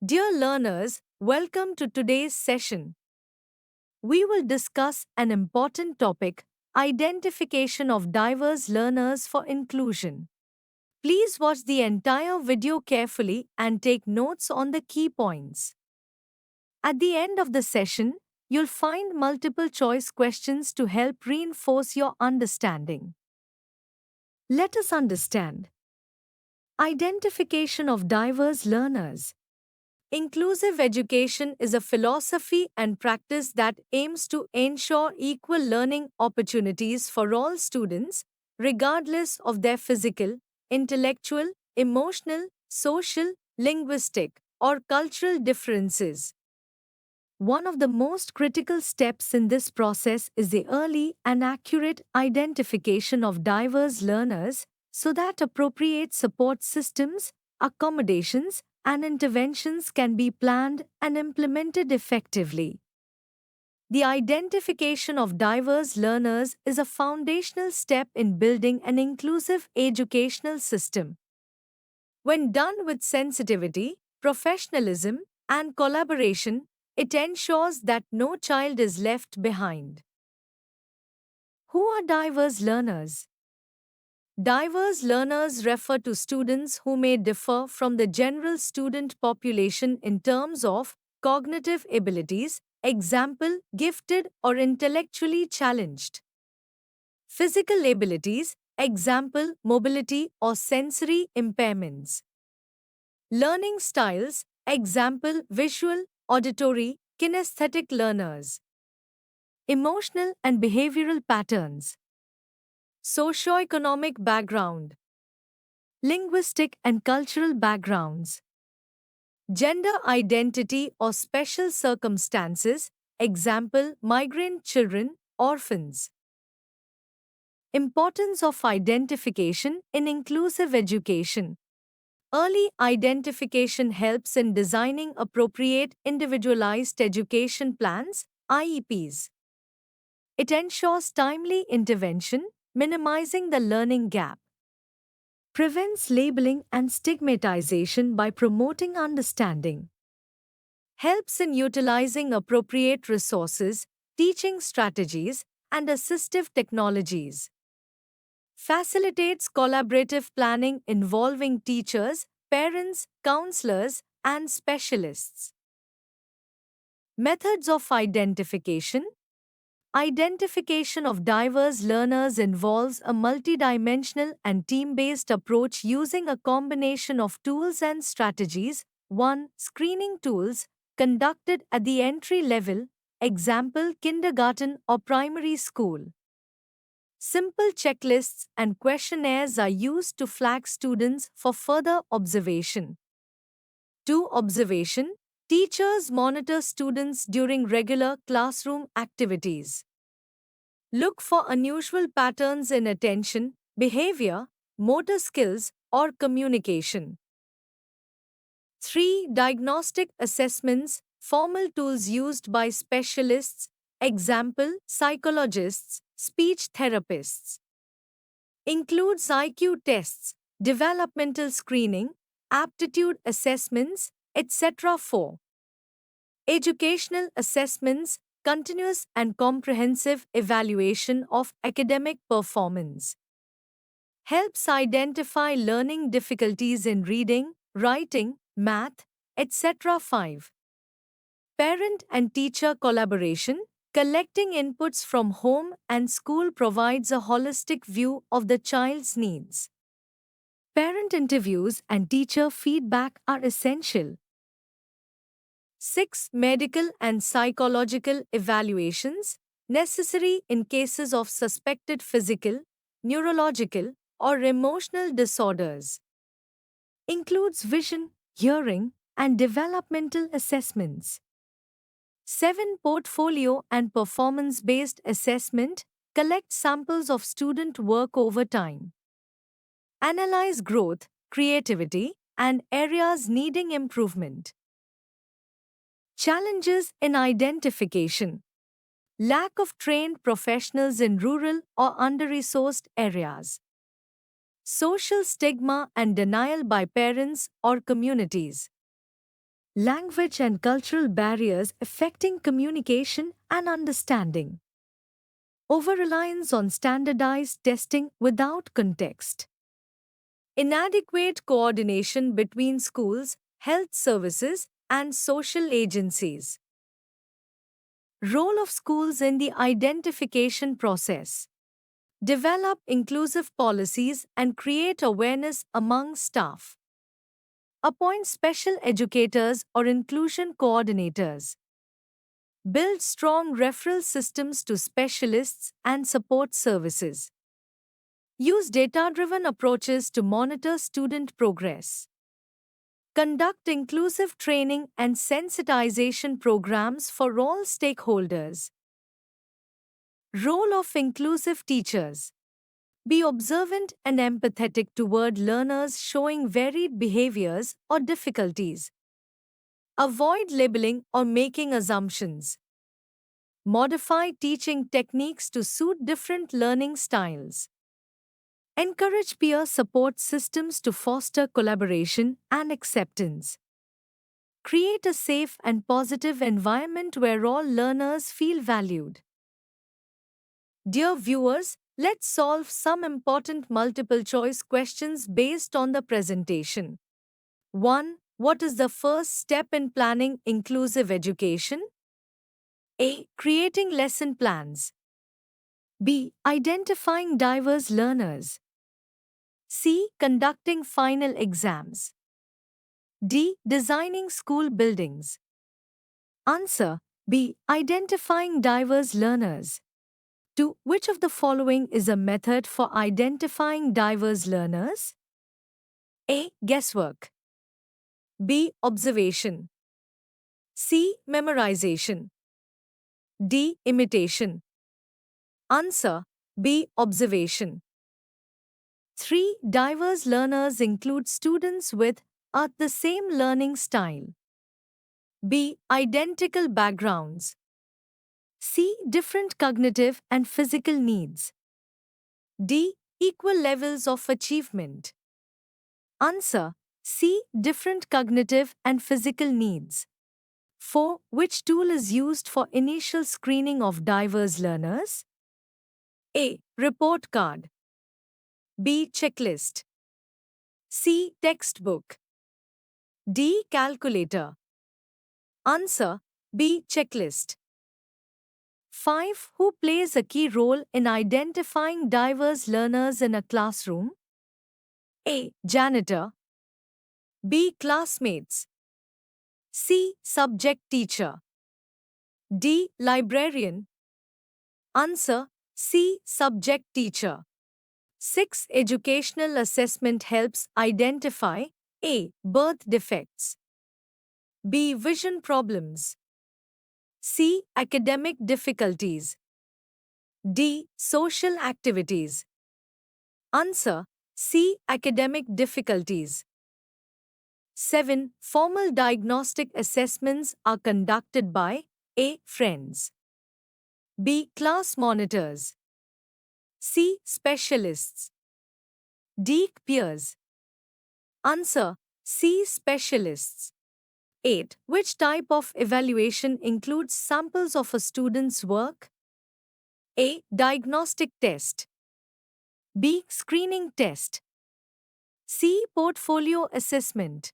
Dear learners, welcome to today's session. We will discuss an important topic: identification of diverse learners for inclusion. Please watch the entire video carefully and take notes on the key points. At the end of the session, you'll find multiple choice questions to help reinforce your understanding. Let us understand. Identification of diverse learners. Inclusive education is a philosophy and practice that aims to ensure equal learning opportunities for all students, regardless of their physical, intellectual, emotional, social, linguistic, or cultural differences. One of the most critical steps in this process is the early and accurate identification of diverse learners so that appropriate support systems, accommodations, and interventions can be planned and implemented effectively. The identification of diverse learners is a foundational step in building an inclusive educational system. When done with sensitivity, professionalism, and collaboration, it ensures that no child is left behind. Who are diverse learners? Diverse learners refer to students who may differ from the general student population in terms of cognitive abilities, example, gifted or intellectually challenged. Physical abilities, example, mobility or sensory impairments. Learning styles, example, visual, auditory, kinesthetic learners. Emotional and behavioral patterns. Socioeconomic background. Linguistic and cultural backgrounds. Gender identity or special circumstances, example, migrant children, orphans. Importance of identification in inclusive education. Early identification helps in designing appropriate individualized education plans, IEPs. It ensures timely intervention, minimizing the learning gap. Prevents labeling and stigmatization by promoting understanding. Helps in utilizing appropriate resources, teaching strategies, and assistive technologies. Facilitates collaborative planning involving teachers, parents, counselors, and specialists. Methods of identification. Identification of diverse learners involves a multidimensional and team-based approach using a combination of tools and strategies. 1. Screening tools conducted at the entry level, example kindergarten or primary school. Simple checklists and questionnaires are used to flag students for further observation. 2. Observation. Teachers monitor students during regular classroom activities. Look for unusual patterns in attention, behavior, motor skills, or communication. 3. Diagnostic assessments, formal tools used by specialists, example, psychologists, speech therapists. Includes IQ tests, developmental screening, aptitude assessments, etc. 4. Educational assessments, continuous and comprehensive evaluation of academic performance. Helps identify learning difficulties in reading, writing, math, etc. 5. Parent and teacher collaboration, collecting inputs from home and school provides a holistic view of the child's needs. Parent interviews and teacher feedback are essential. 6. Medical and psychological evaluations, necessary in cases of suspected physical, neurological, or emotional disorders. Includes vision, hearing, and developmental assessments. 7. Portfolio and performance-based assessment, collect samples of student work over time. Analyze growth, creativity, and areas needing improvement. Challenges in identification. Lack of trained professionals in rural or under-resourced areas. Social stigma and denial by parents or communities. Language and cultural barriers affecting communication and understanding. Over-reliance on standardized testing without context. Inadequate coordination between schools, health services, and social agencies. Role of schools in the identification process. Develop inclusive policies and create awareness among staff. Appoint special educators or inclusion coordinators. Build strong referral systems to specialists and support services. Use data-driven approaches to monitor student progress. Conduct inclusive training and sensitization programs for all stakeholders. Role of inclusive teachers. Be observant and empathetic toward learners showing varied behaviors or difficulties. Avoid labeling or making assumptions. Modify teaching techniques to suit different learning styles. Encourage peer support systems to foster collaboration and acceptance. Create a safe and positive environment where all learners feel valued. Dear viewers, let's solve some important multiple choice questions based on the presentation. 1. What is the first step in planning inclusive education? A. Creating lesson plans. B. Identifying diverse learners. C. Conducting final exams. D. Designing school buildings. Answer B. Identifying diverse learners. 2. Which of the following is a method for identifying diverse learners? A. Guesswork. B. Observation. C. Memorization. D. Imitation. Answer B. Observation. 3. Diverse learners include students with the same learning style. B. Identical backgrounds. C. Different cognitive and physical needs. D. Equal levels of achievement. Answer C. Different cognitive and physical needs. 4. Which tool is used for initial screening of diverse learners? A. Report card. B. Checklist. C. Textbook. D. Calculator. Answer B. Checklist. 5. Who plays a key role in identifying diverse learners in a classroom? A. Janitor. B. Classmates. C. Subject teacher. D. Librarian. Answer C. Subject teacher. 6. Educational assessment helps identify A. Birth defects. B. Vision problems. C. Academic difficulties. D. Social activities. Answer C. Academic difficulties. 7. Formal diagnostic assessments are conducted by A. Friends. B. Class monitors. C. Specialists. D. Peers. Answer C. Specialists. 8. Which type of evaluation includes samples of a student's work? A. Diagnostic test. B. Screening test. C. Portfolio assessment.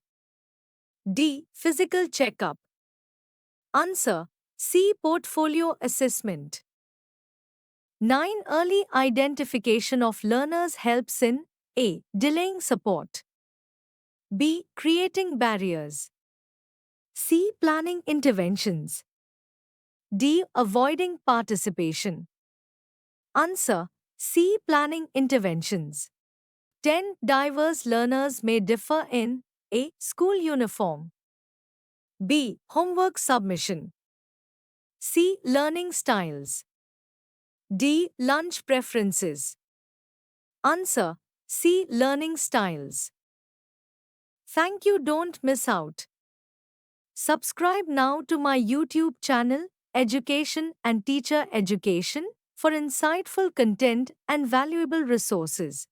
D. Physical checkup. Answer C. Portfolio assessment. 9. Early identification of learners helps in A. Delaying support. B. Creating barriers. C. Planning interventions. D. Avoiding participation. Answer C. Planning interventions. 10. Diverse learners may differ in A. School uniform. B. Homework submission. C. Learning styles. D. Lunch preferences. Answer C. Learning styles. Thank you. Don't miss out. Subscribe now to my YouTube channel, Education and Teacher Education, for insightful content and valuable resources.